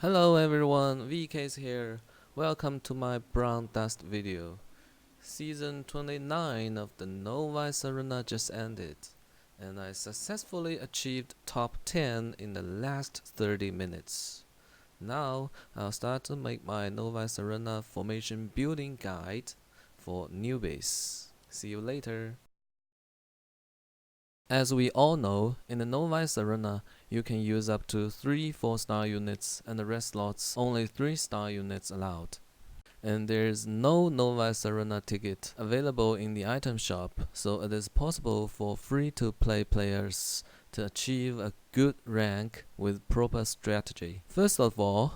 Hello everyone, VK's here. Welcome to my Brown Dust video. Season 29 of the Novice Arena just ended, and I successfully achieved top 10 in the last 30 minutes. Now, I'll start to make my Novice Arena formation building guide for newbies. See you later. As we all know, in the Novice Arena, you can use up to 3 4-star units and the rest slots only 3-star units allowed. And there is no Novice Arena ticket available in the item shop, so it is possible for free-to-play players to achieve a good rank with proper strategy. First of all,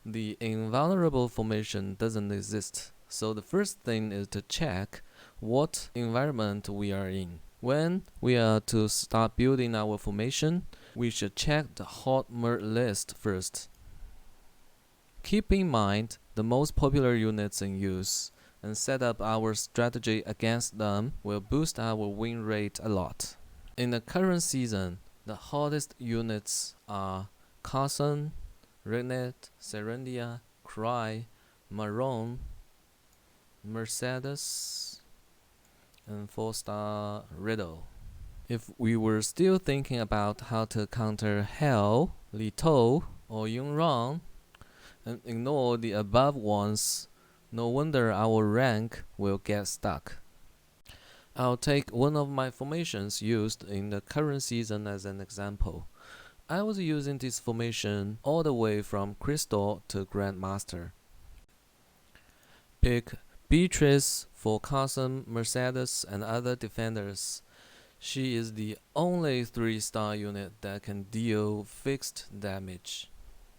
the invulnerable formation doesn't exist, so the first thing is to check what environment we are in. When we are to start building our formation, we should check the hot murd list first. Keep in mind the most popular units in use, and set up our strategy against them will boost our win rate a lot. In the current season, the hottest units are Carson, Regnet, Serendia, Cry, Maroon, Mercedes, and 4-star Riddle. If we were still thinking about how to counter Hell, Lito, or Yunran, and ignore the above ones, no wonder our rank will get stuck. I'll take one of my formations used in the current season as an example. I was using this formation all the way from Crystal to Grandmaster. Pick Beatrice for Carson, Mercedes, and other defenders. She is the only 3-star unit that can deal fixed damage,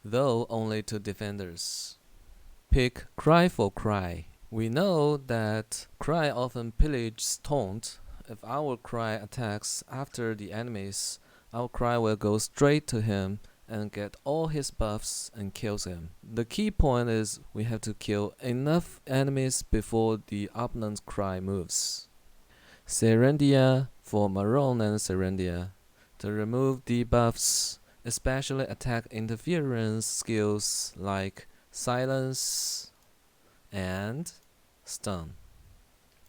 though only to defenders. Pick Cry for Cry. We know that Cry often pillages taunt. If our Cry attacks after the enemies, our Cry will go straight to him and get all his buffs and kills him. The key point is we have to kill enough enemies before the opponent's Cry moves. Serendia for Maroon and Serendia to remove debuffs, especially attack interference skills like silence and stun.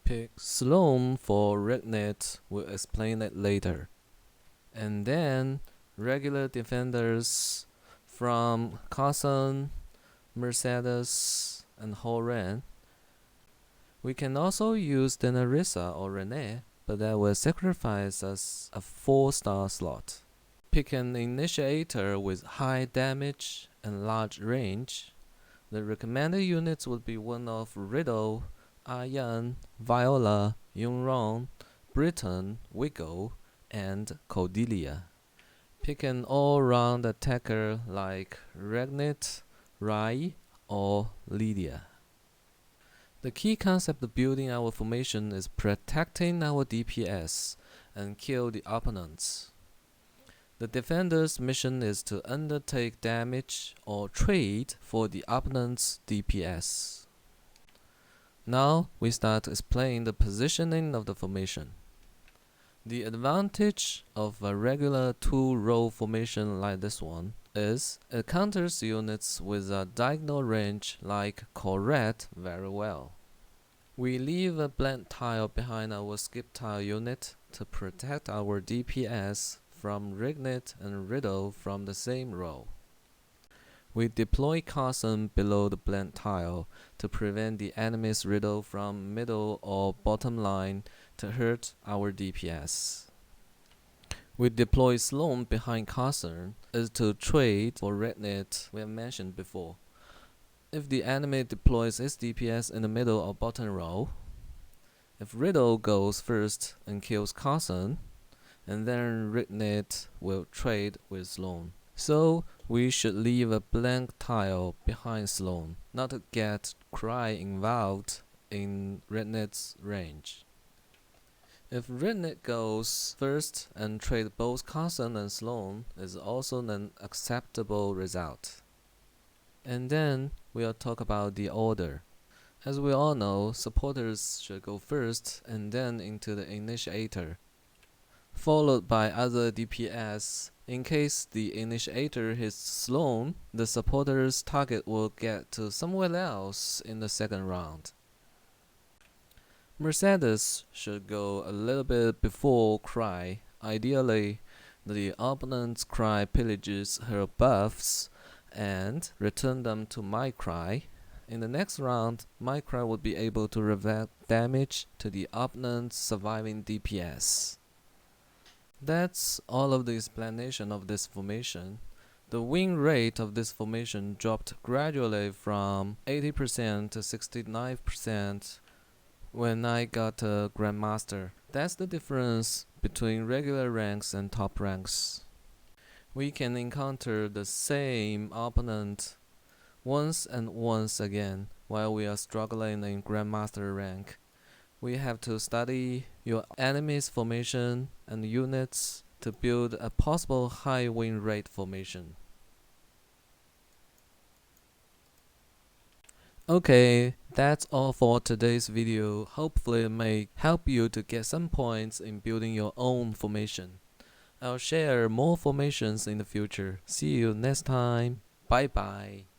Pick Sloan for Regnet, we'll explain it later. And then regular defenders from Carson, Mercedes, and Horan. We can also use Denarissa or Renee, but that will sacrifice us a 4-star slot. Pick an initiator with high damage and large range. The recommended units would be one of Riddle, Ayan, Viola, Yunron, Britain, Wiggle, and Cordelia. Pick an all-round attacker like Regnet, Rai, or Lydia. The key concept of building our formation is protecting our DPS and kill the opponents. The defender's mission is to undertake damage or trade for the opponent's DPS. Now we start explaining the positioning of the formation. The advantage of a regular 2-row formation like this one is it counters units with a diagonal range like Corette very well. We leave a blank tile behind our skip tile unit to protect our DPS from Regnet and Riddle from the same row. We deploy Carson below the blank tile to prevent the enemy's Riddle from middle or bottom line to hurt our DPS. We deploy Sloan behind Carson as to trade for Regnet we have mentioned before. If the enemy deploys his DPS in the middle or bottom row, if Riddle goes first and kills Carson, and then Regnet will trade with Sloan. So we should leave a blank tile behind Sloan, not to get Cry involved in Regnet's range. If Regnet goes first and trade both Carson and Sloan is also an acceptable result. And then we'll talk about the order. As we all know, supporters should go first and then into the initiator, followed by other DPS In case the initiator hits Sloan, the supporter's target will get to somewhere else in the second round. Mercedes should go a little bit before Cry. Ideally, the opponent's Cry pillages her buffs and return them to my Cry. In the next round, my Cry would be able to revolt damage to the opponent's surviving DPS. That's all of the explanation of this formation. The win rate of this formation dropped gradually from 80% to 69% when I got a Grandmaster. That's the difference between regular ranks and top ranks. We can encounter the same opponent once and once again while we are struggling in Grandmaster rank. We have to study your enemy's formation and units to build a possible high win rate formation. Okay, that's all for today's video. Hopefully it may help you to get some points in building your own formation. I'll share more formations in the future. See you next time. Bye bye.